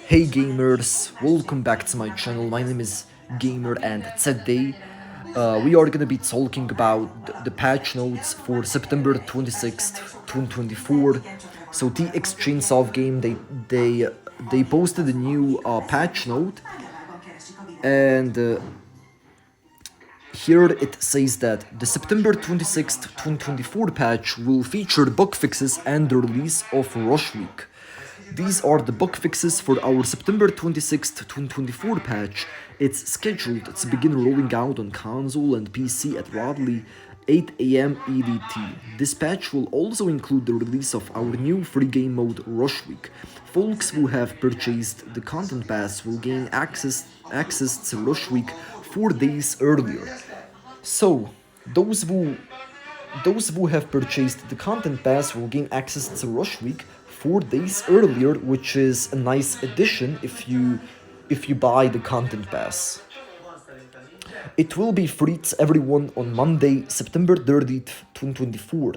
Hey gamers, welcome back to my channel. My name is Gamer, and today we are gonna be talking about the patch notes for September 26th, 2024. So the Exchange of game they posted a new patch note, and here it says that the September 26th, 2024 patch will feature bug fixes and the release of Rush Week. These are the bug fixes for our September 26th, 2024 patch. It's scheduled to begin rolling out on console and PC at roughly 8 am EDT. This patch will also include the release of our new free game mode Rush Week. Folks who have purchased the content pass will gain access to Rush Week 4 days earlier. So, those who those who have purchased the content pass will gain access to Rush Week 4 days earlier, which is a nice addition if you buy the content pass. It will be free to everyone on Monday, September 30th, 2024.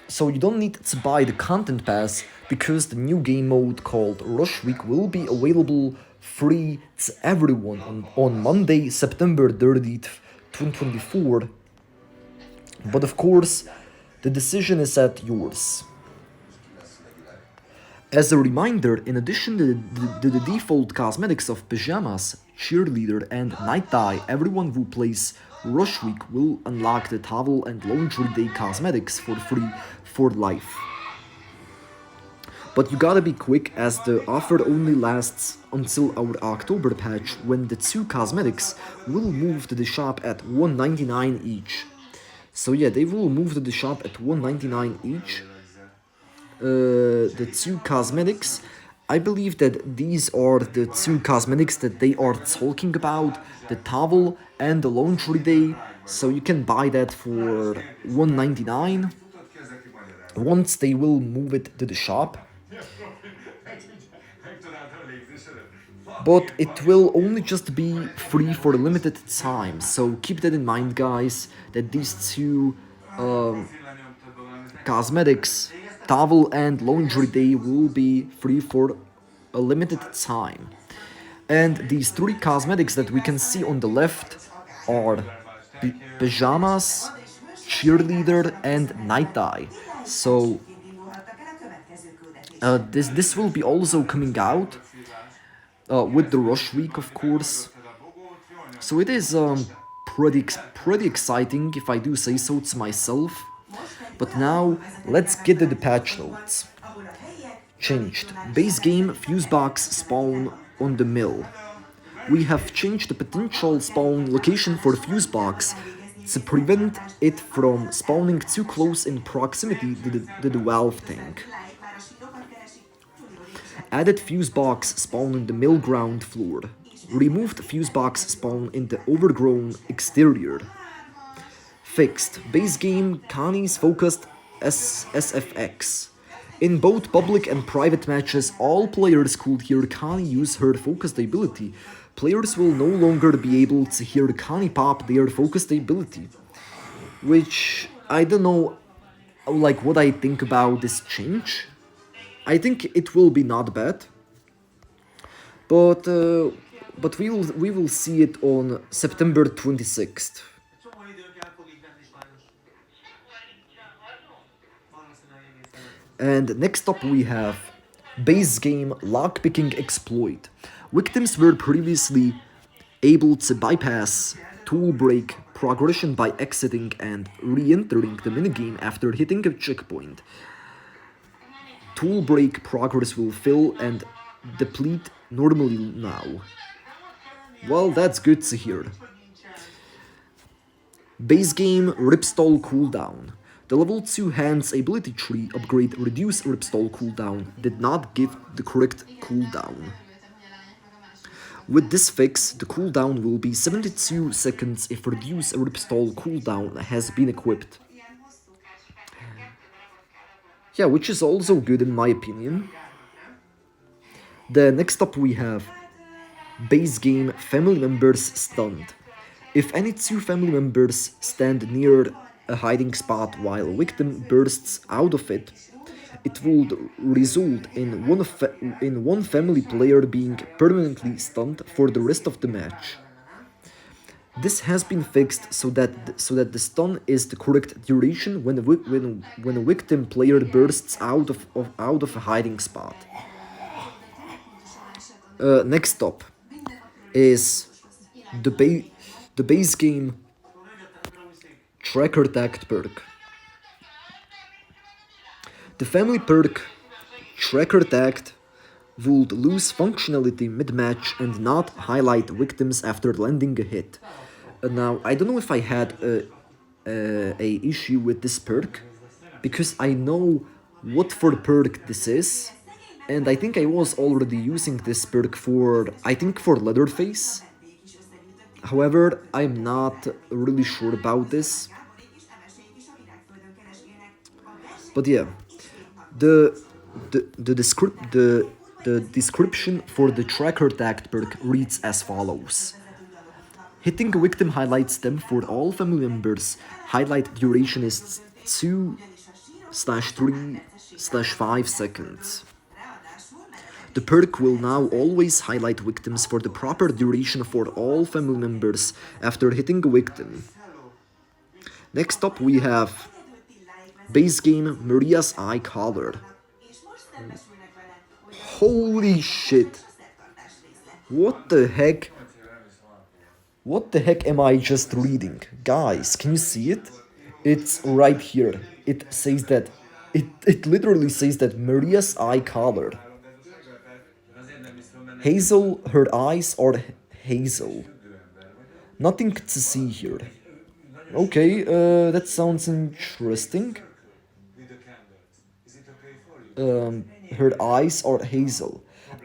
So you don't need to buy the content pass because the new game mode called Rush Week will be available free to everyone on Monday, September 30th, 2024. But of course, the decision is at yours. As a reminder, in addition to the default cosmetics of pajamas, cheerleader, and night tie, everyone who plays Rush Week will unlock the towel and laundry day cosmetics for free for life. But you gotta be quick, as the offer only lasts until our October patch, when the two cosmetics will move to the shop at $1.99 each. So yeah, they will move to the shop at $1.99 each. The two cosmetics, I believe that these are the two cosmetics that they are talking about, the towel and the laundry day. So you can buy that for $1.99 once they will move it to the shop. But it will only just be free for a limited time, so keep that in mind, guys, that these two cosmetics, towel and laundry day, will be free for a limited time. And these three cosmetics that we can see on the left are pajamas, cheerleader, and night tie. So this will be also coming out with the Rush Week, of course. So it is pretty exciting, if I do say so to myself. But now let's get to the patch notes. Changed. Base game Fusebox spawn on the mill. We have changed the potential spawn location for Fusebox to prevent it from spawning too close in proximity to the valve tank. Added Fusebox spawn in the mill ground floor. Removed Fusebox spawn in the overgrown exterior. Fixed. Base game Connie's focused SFX. In both public and private matches, all players could hear Connie use her focused ability. Players will no longer be able to hear Connie pop their focused ability. Which, I don't know, like, what I think about this change. I think it will be not bad, but we will see it on September 26th. And next up we have base game lockpicking exploit. Victims were previously able to bypass tool break progression by exiting and re-entering the minigame after hitting a checkpoint. Tool break progress will fill and deplete normally now. Well, that's good to hear. Base game Ripstall cooldown. The level 2 hands ability tree upgrade reduce Ripstall cooldown did not give the correct cooldown. With this fix, the cooldown will be 72 seconds if reduce Ripstall cooldown has been equipped. Yeah, which is also good in my opinion. The next up we have base game family members stunned. If any two family members stand near a hiding spot while a victim bursts out of it, It would result in one family player being permanently stunned for the rest of the match. This has been fixed so that the stun is the correct duration when a victim player bursts out of a hiding spot. Next up is the ba- the base game tracker tagged perk. The family perk tracker tagged would lose functionality mid-match and not highlight victims after landing a hit. Now, I don't know if I had a issue with this perk, because I know what for perk this is, and I think I was already using this perk for Leatherface. However, I'm not really sure about this. But yeah, the the description for the tracker tagged perk reads as follows. Hitting a victim highlights them for all family members. Highlight duration is 2/3/5 seconds. The perk will now always highlight victims for the proper duration for all family members after hitting a victim. Next up we have base game Maria's Eye Collar. Holy shit. What the heck? What the heck am I just reading? Guys, can you see it? It's right here. It says that. It literally says that Maria's eye color. Hazel, her eyes are hazel. Nothing to see here. Okay, that sounds interesting. Her eyes are hazel.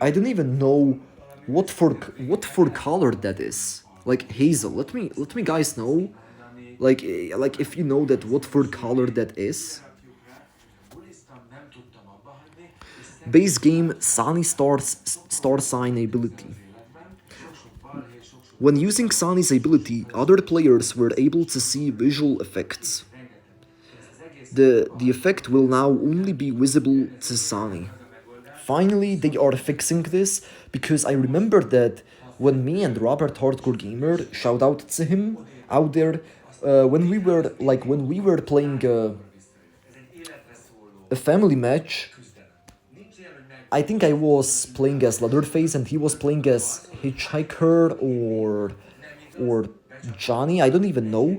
I don't even know what for color that is. Like hazel. Let me guys know. Like if you know that what for color that is. Base game Sunny star sign ability. When using Sunny's ability, other players were able to see visual effects. The effect will now only be visible to Sunny. Finally, they are fixing this, because I remember that when me and Robert Hardcore Gamer, shout out to him out there, when we were playing a family match. I think I was playing as Leatherface and he was playing as Hitchhiker or Johnny. I don't even know.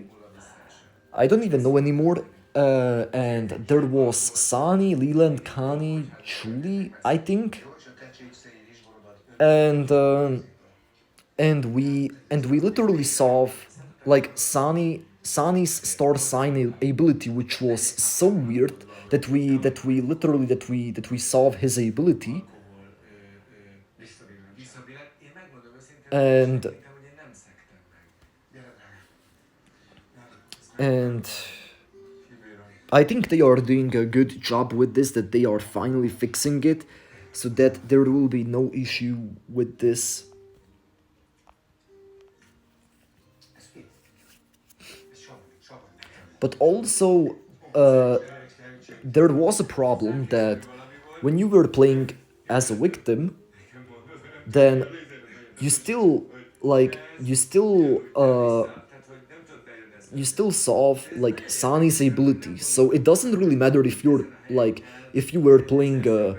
I don't even know anymore. And there was Sunny, Leland, Connie, Julie, I think, and and we literally saw like Sunny's star sign ability, which was so weird that we saw his ability, and and I think they are doing a good job with this, that they are finally fixing it so that there will be no issue with this. But also, there was a problem that when you were playing as a victim, then you still like you still solve like Sunny's ability. So it doesn't really matter if you were playing a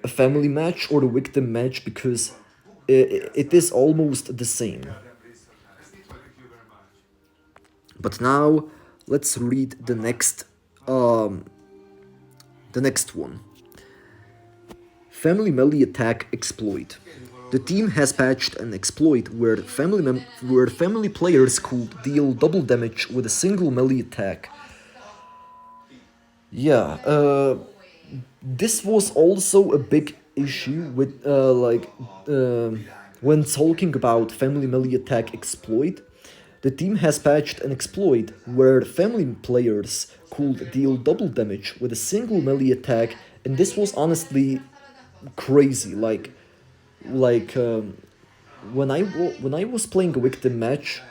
family match or a victim match, because it is almost the same. But now let's read the next one. Family melee attack exploit. The team has patched an exploit where family players could deal double damage with a single melee attack. Yeah, this was also a big issue with when talking about family melee attack exploit. The team has patched an exploit where family players could deal double damage with a single melee attack, and this was honestly crazy. Like when I was playing a victim match,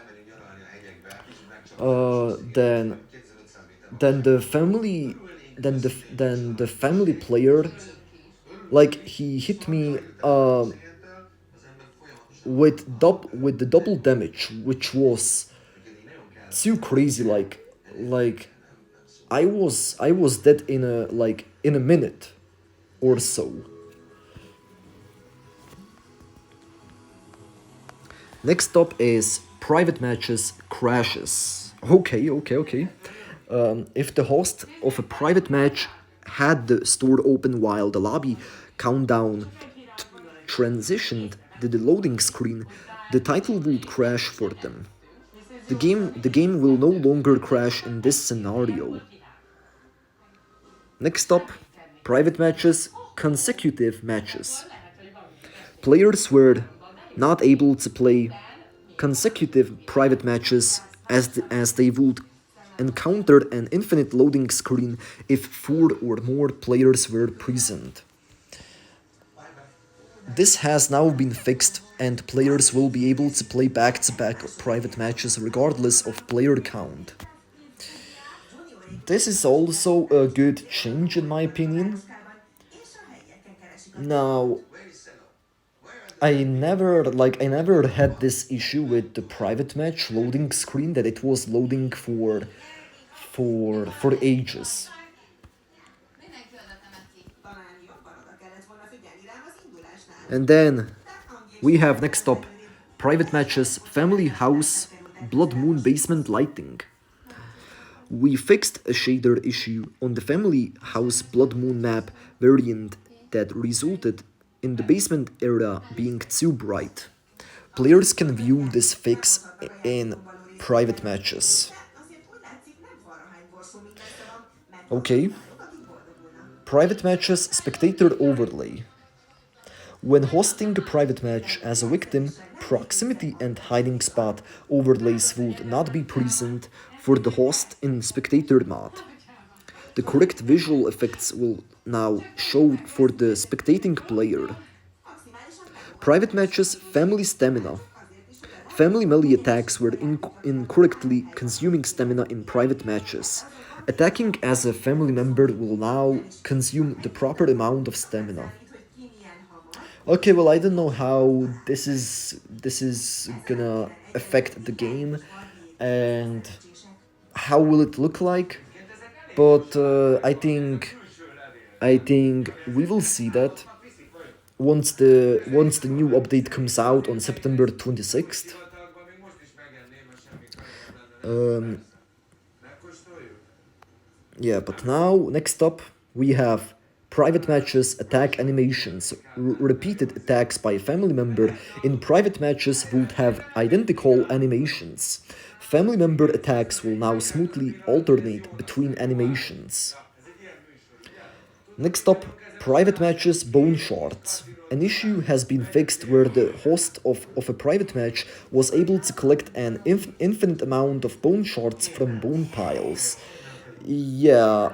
then the family then the family player, like he hit me with the double damage, which was too crazy. Like I was dead in a minute or so. Next up is private matches crashes. Okay. If the host of a private match had the store open while the lobby countdown transitioned to the loading screen, the title would crash for them. The game will no longer crash in this scenario. Next up, private matches, consecutive matches. Players were not able to play consecutive private matches as they would encounter an infinite loading screen if four or more players were present. This has now been fixed, and players will be able to play back to back private matches regardless of player count. This is also a good change in my opinion. Now, I never had this issue with the private match loading screen that it was loading for ages. And then we have next up private matches, family house, blood moon basement lighting. We fixed a shader issue on the family house blood moon map variant that resulted in the basement area being too bright. Players can view this fix in private matches. Okay, private matches spectator overlay. When hosting a private match as a victim, proximity and hiding spot overlays would not be present for the host in spectator mode. The correct visual effects will now show for the spectating player. Private matches, family stamina. Family melee attacks were incorrectly consuming stamina in private matches. Attacking as a family member will now consume the proper amount of stamina. Okay, well, I don't know how this is gonna affect the game, and how will it look like, but I think we will see that once the new update comes out on September 26th. Um, Yeah, but now, next up, we have private matches, attack animations. Repeated attacks by a family member in private matches would have identical animations. Family member attacks will now smoothly alternate between animations. Next up, private matches, bone shards. An issue has been fixed where the host of a private match was able to collect an infinite amount of bone shards from bone piles. Yeah,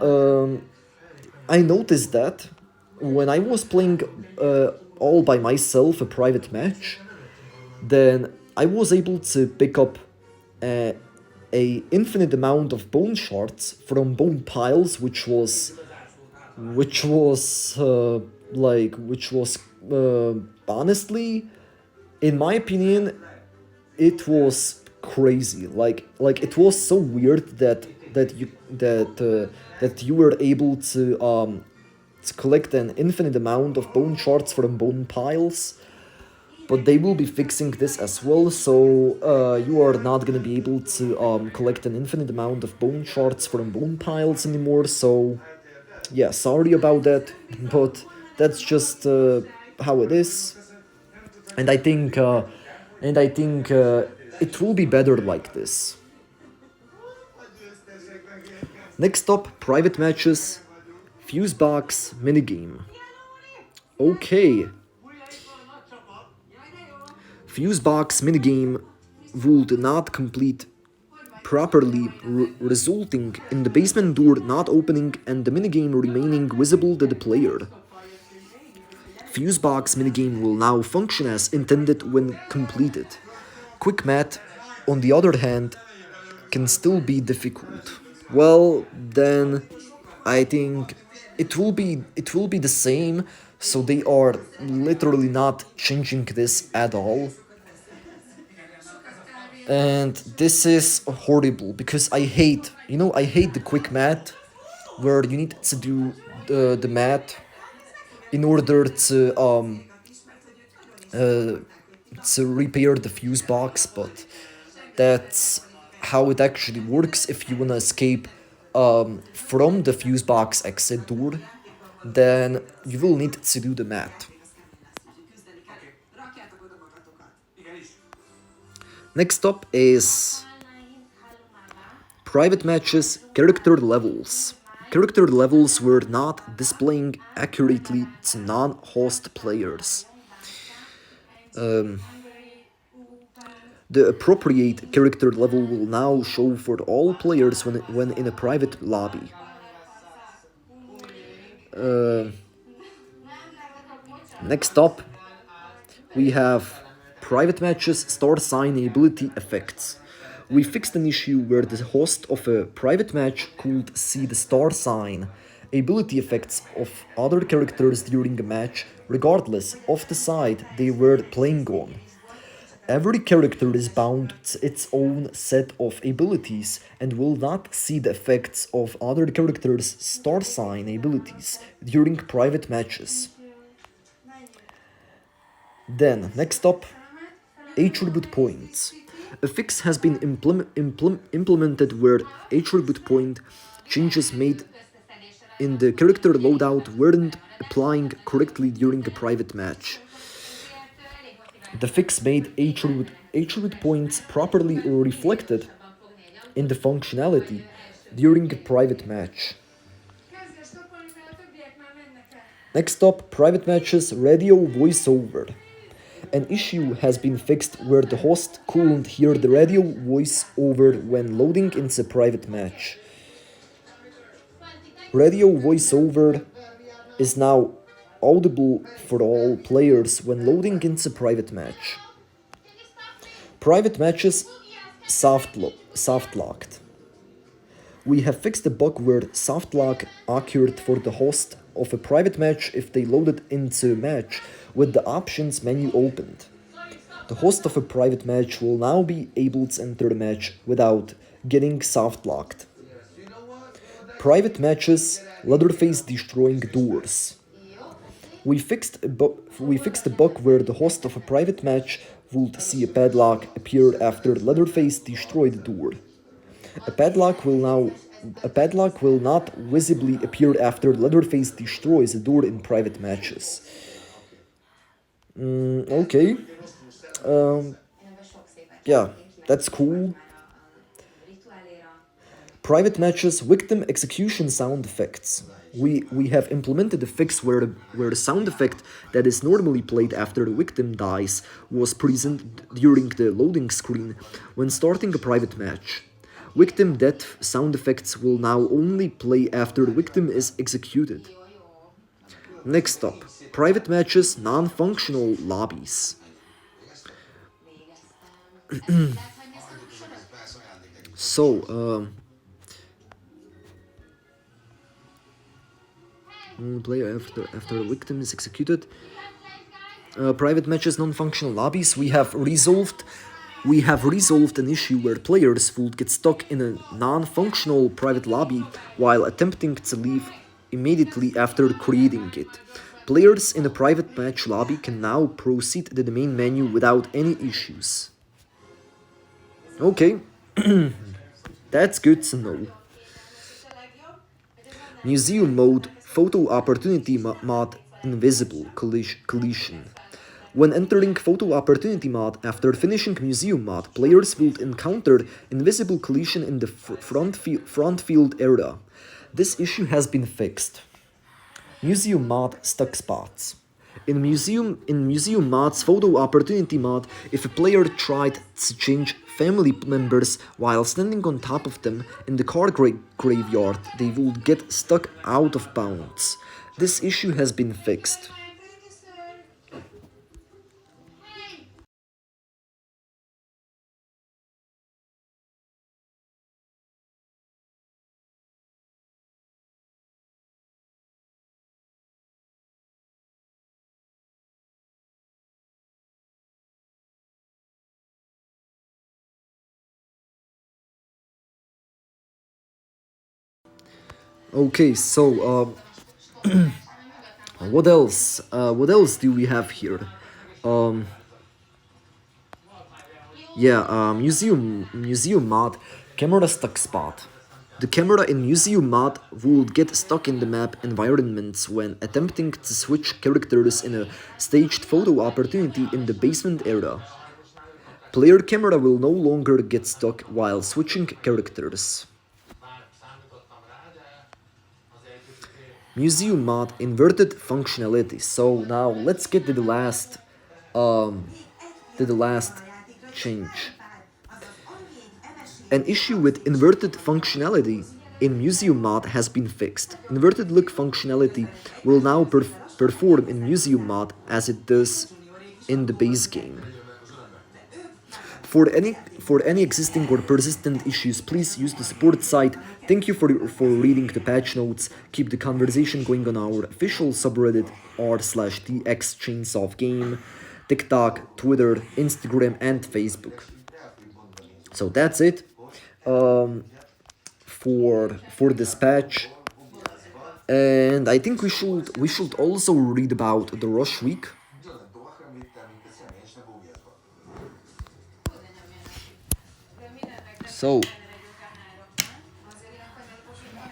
I noticed that when I was playing all by myself a private match, then I was able to pick up uh, a infinite amount of bone shards from bone piles, which was honestly, in my opinion, it was crazy. Like it was so weird that you were able to collect an infinite amount of bone shards from bone piles. But they will be fixing this as well, so you are not gonna be able to collect an infinite amount of bone shards from bone piles anymore. So yeah, sorry about that, but that's just how it is, and I think it will be better like this. Next up, private matches, fuse box minigame. Okay, fuse box minigame would not complete properly, resulting in the basement door not opening and the minigame remaining visible to the player. Fusebox minigame will now function as intended when completed. Quick math, on the other hand, can still be difficult. Well, then I think it will be the same, so they are literally not changing this at all. And this is horrible because I hate the quick math where you need to do the math in order to repair the fuse box, but that's how it actually works. If you wanna escape from the fuse box exit door, then you will need to do the math. Next up is private matches character levels. Character levels were not displaying accurately to non-host players. The appropriate character level will now show for all players when in a private lobby. Next up, we have private matches star sign ability effects. We fixed an issue where the host of a private match could see the star sign ability effects of other characters during a match, regardless of the side they were playing on. Every character is bound to its own set of abilities and will not see the effects of other characters' star sign abilities during private matches. Then, next up, attribute points. A fix has been implemented where attribute point changes made in the character loadout weren't applying correctly during a private match. The fix made attribute points properly reflected in the functionality during a private match. Next up, private matches radio voiceover. An issue has been fixed where the host couldn't hear the radio voiceover when loading into a private match. Radio voiceover is now audible for all players when loading into a private match. Private matches soft locked. We have fixed the bug where soft lock occurred for the host of a private match if they loaded into a match with the options menu opened. The host of a private match will now be able to enter the match without getting soft locked. Private matches, Leatherface destroying doors. We fixed a bug where the host of a private match would see a padlock appear after Leatherface destroyed the door. A padlock will now a padlock will not visibly appear after Leatherface destroys a door in private matches. Okay. Um, yeah, that's cool. Private matches victim execution sound effects. We have implemented a fix where the sound effect that is normally played after the victim dies was present during the loading screen when starting a private match. Victim death sound effects will now only play after the victim is executed. Next up, private matches non-functional lobbies. So, play after the victim is executed. Private matches non-functional lobbies. We have resolved an issue where players would get stuck in a non-functional private lobby while attempting to leave immediately after creating it. Players in a private match lobby can now proceed to the main menu without any issues. Okay, that's good to know. Museum mode, photo opportunity mod, invisible collision. When entering photo opportunity mod after finishing museum mod, players will encounter invisible collision in the front field area. This issue has been fixed. Museum mod stuck spots. In museum mod's photo opportunity mod, if a player tried to change family members while standing on top of them in the car graveyard, they would get stuck out of bounds. This issue has been fixed. Okay, so what else? What else do we have here? Um, yeah, museum mod, camera stuck spot. The camera in museum mod would get stuck in the map environments when attempting to switch characters in a staged photo opportunity in the basement area. Player camera will no longer get stuck while switching characters. Museum mod inverted functionality. So now let's get um to the last change. An issue with inverted functionality in Museum mod has been fixed. Inverted look functionality will now perform in Museum mod as it does in the base game. For any existing or persistent issues, please use the support site. Thank you for reading the patch notes. Keep the conversation going on our official subreddit r/tx chainsaw game, TikTok, Twitter, Instagram, and Facebook. So that's it for this patch. And I think we should also read about the rush week. So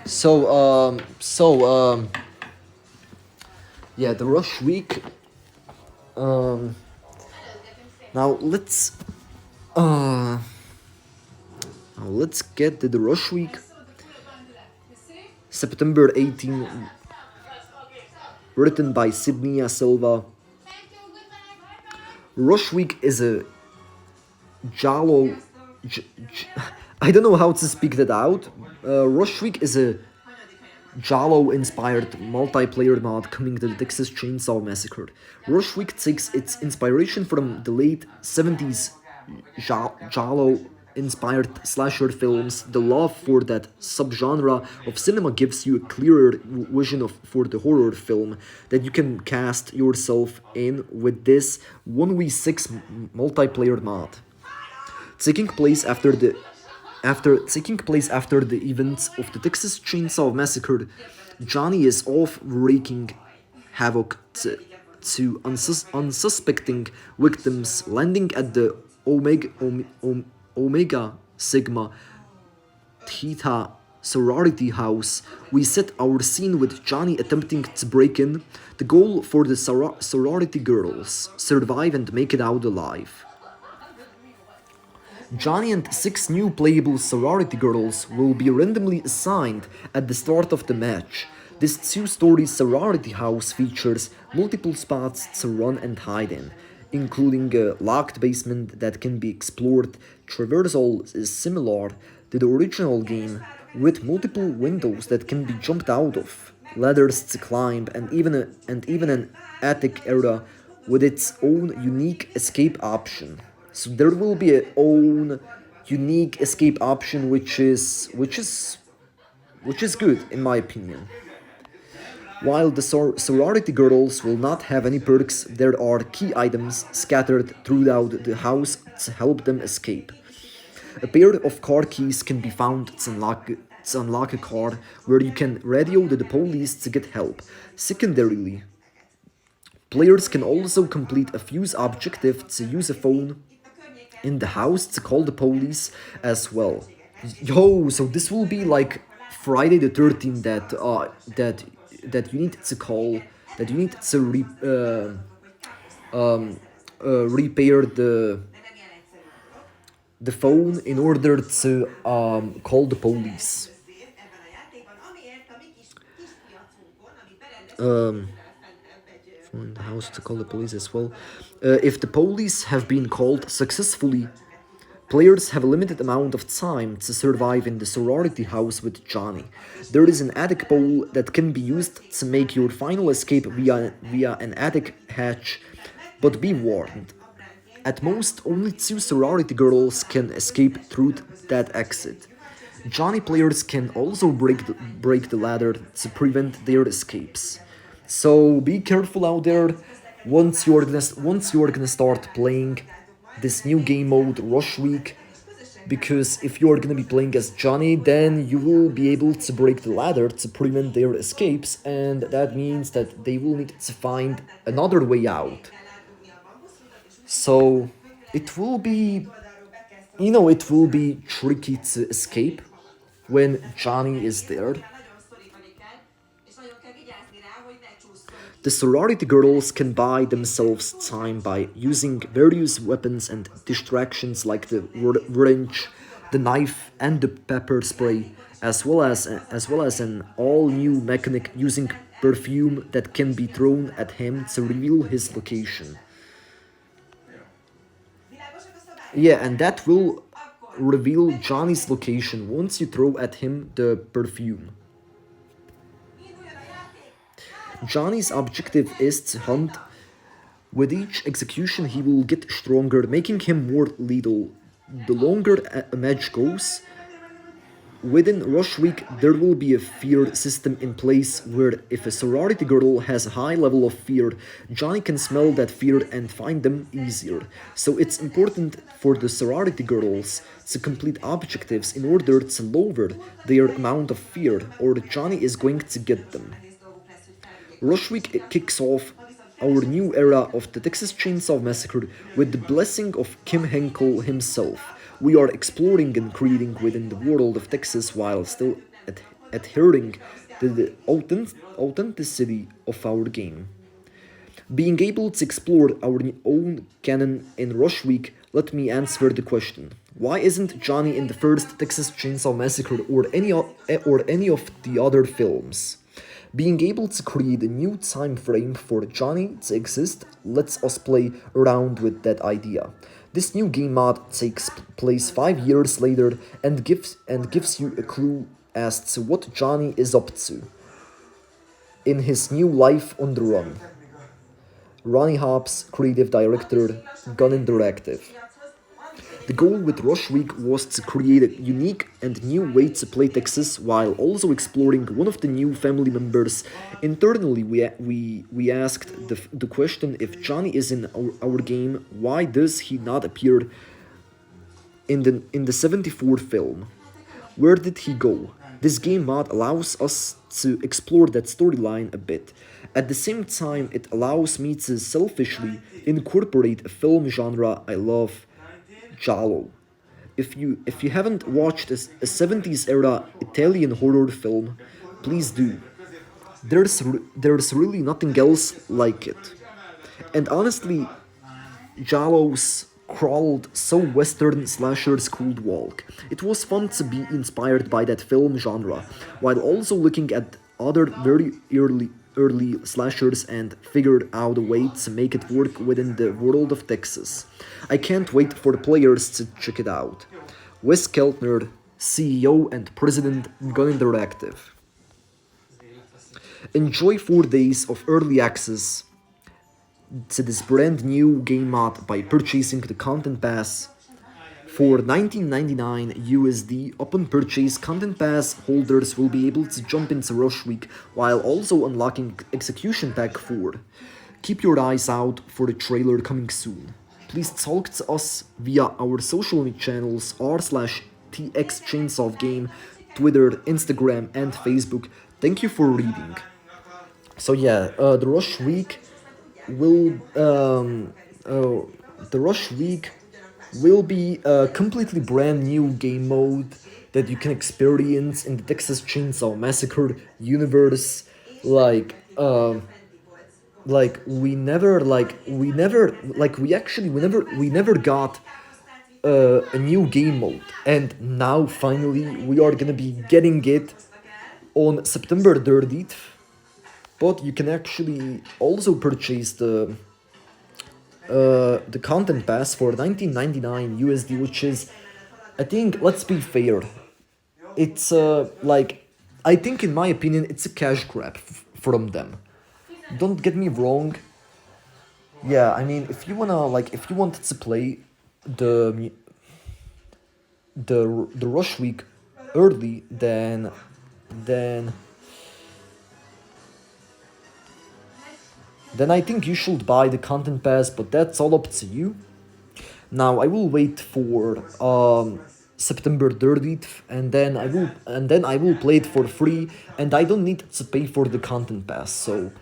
so um so um yeah, the rush week. Um now uh let's get to the rush week. September 18, written by Sydney Silva. Rush week is a Jalo. I don't know how to speak that out. Rush week is a Jalo inspired multiplayer mod coming to the Texas Chainsaw Massacre. Rush week takes its inspiration from the late 70s Jalo inspired slasher films. The love for that subgenre of cinema gives you a clearer vision for the horror film that you can cast yourself in with this 1v6 multiplayer mod. Taking place after the events of the Texas Chainsaw Massacre, Johnny is off wreaking havoc to unsuspecting victims, landing at the Omega Sigma Theta sorority house. We set our scene with Johnny attempting to break in. The goal for the sorority girls: survive and make it out alive. Johnny and 6 new playable sorority girls will be randomly assigned at the start of the match. This two-story sorority house features multiple spots to run and hide in, including a locked basement that can be explored. Traversal is similar to the original game, with multiple windows that can be jumped out of, ladders to climb, and even an attic area with its own unique escape option. So there will be a own unique escape option, which is good in my opinion. While the sorority girls will not have any perks, there are key items scattered throughout the house to help them escape. A pair of car keys can be found to unlock a car, where you can radio the police to get help. Secondarily, players can also complete a fuse objective to use a phone in the house to call the police as well. Yo, so this will be like Friday the 13th that you need to call, that you need to repair the phone in order to call the police. Um, in the house to call the police as well. If the police have been called successfully, players have a limited amount of time to survive in the sorority house with Johnny. There is an attic pole that can be used to make your final escape via an attic hatch, but be warned. At most, only 2 sorority girls can escape through that exit. Johnny players can also break the ladder to prevent their escapes. So be careful out there. Once you're gonna start playing this new game mode Rush Week, because if you are gonna be playing as Johnny, then you will be able to break the ladder to prevent their escapes, and that means that they will need to find another way out. So it will be, it will be tricky to escape when Johnny is there. The sorority girls can buy themselves time by using various weapons and distractions like the wrench, the knife, and the pepper spray, as well as an all-new mechanic using perfume that can be thrown at him to reveal his location. Yeah, and that will reveal Johnny's location once you throw at him the perfume. Johnny's objective is to hunt. With each execution, he will get stronger, making him more lethal. The longer a match goes, within Rush Week, there will be a fear system in place where if a sorority girl has a high level of fear, Johnny can smell that fear and find them easier. So it's important for the sorority girls to complete objectives in order to lower their amount of fear, or Johnny is going to get them. Rush Week kicks off our new era of the Texas Chainsaw Massacre with the blessing of Kim Henkel himself. We are exploring and creating within the world of Texas while still adhering to the authenticity of our game. Being able to explore our own canon in Rush Week, let me answer the question. Why isn't Johnny in the first Texas Chainsaw Massacre or any of the other films? Being able to create a new time frame for Johnny to exist lets us play around with that idea. This new game mod takes place 5 years later and gives you a clue as to what Johnny is up to in his new life on the run. Ronnie Hobbs, creative director, Gun Interactive. The goal with Rush Week was to create a unique and new way to play Texas while also exploring one of the new family members. Internally, we asked the question, if Johnny is in our game, why does he not appear in the 74 film? Where did he go? This game mod allows us to explore that storyline a bit. At the same time, it allows me to selfishly incorporate a film genre I love, Giallo. If you haven't watched a 70s era Italian horror film, please do. There's really nothing else like it. And honestly, Giallo's crawled so Western slashers could walk. It was fun to be inspired by that film genre, while also looking at other very early slashers and figured out a way to make it work within the world of Texas. I can't wait for the players to check it out. Wes Keltner, CEO and President, Gun Interactive. Enjoy 4 days of early access to this brand new game mod by purchasing the Content Pass for 19.99 USD. Upon purchase, Content Pass holders will be able to jump into Rush Week while also unlocking Execution Pack 4. Keep your eyes out for the trailer coming soon. Please talk to us via our social media channels r/TXChainsawGame, Twitter, Instagram, and Facebook. Thank you for reading. So yeah, the Rush Week will the Rush Week will be a completely brand new game mode that you can experience in the Texas Chainsaw Massacre universe. We never got a new game mode, and now finally we are gonna be getting it on September 30th. But you can actually also purchase the Content Pass for 19.99 USD, which is, I think, let's be fair, it's I think, in my opinion, it's a cash grab from them. Don't get me wrong. Yeah, I mean, if you want to play the the Rush Week early, then then I think you should buy the Content Pass, but that's all up to you. Now I will wait for September 30th, and then I will play it for free, and I don't need to pay for the content pass. So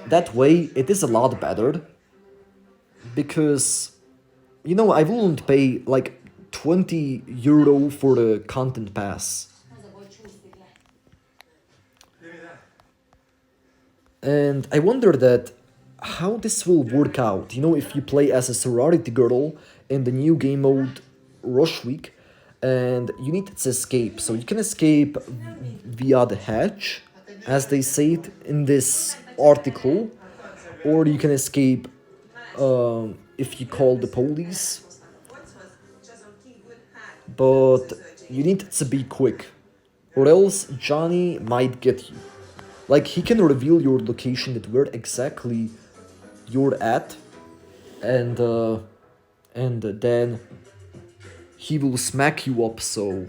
that way it is a lot better, because I wouldn't pay like 20 euro for the content pass. And I wonder that how this will work out. If you play as a sorority girl in the new game mode Rush Week, and you need to escape. So you can escape via the hatch, as they say it in this article, or you can escape if you call the police. But you need to be quick, or else Johnny might get you. Like, he can reveal your location, that where exactly you're at, and then he will smack you up. So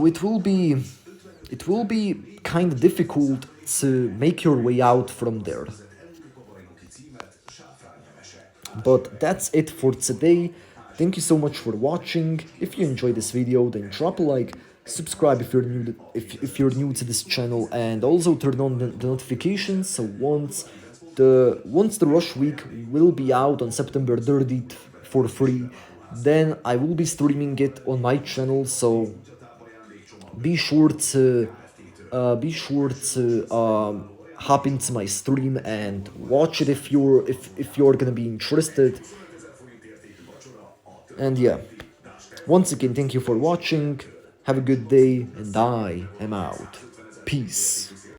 it will be kind of difficult to make your way out from there. But that's it for today. Thank you so much for watching. If you enjoyed this video, then drop a like, subscribe if you're new to this channel, and also turn on the notifications. So once the Rush Week will be out on September 30th for free, then I will be streaming it on my channel. So be sure to hop into my stream and watch it if you're gonna be interested. And yeah, once again, thank you for watching. Have a good day, and I am out. Peace.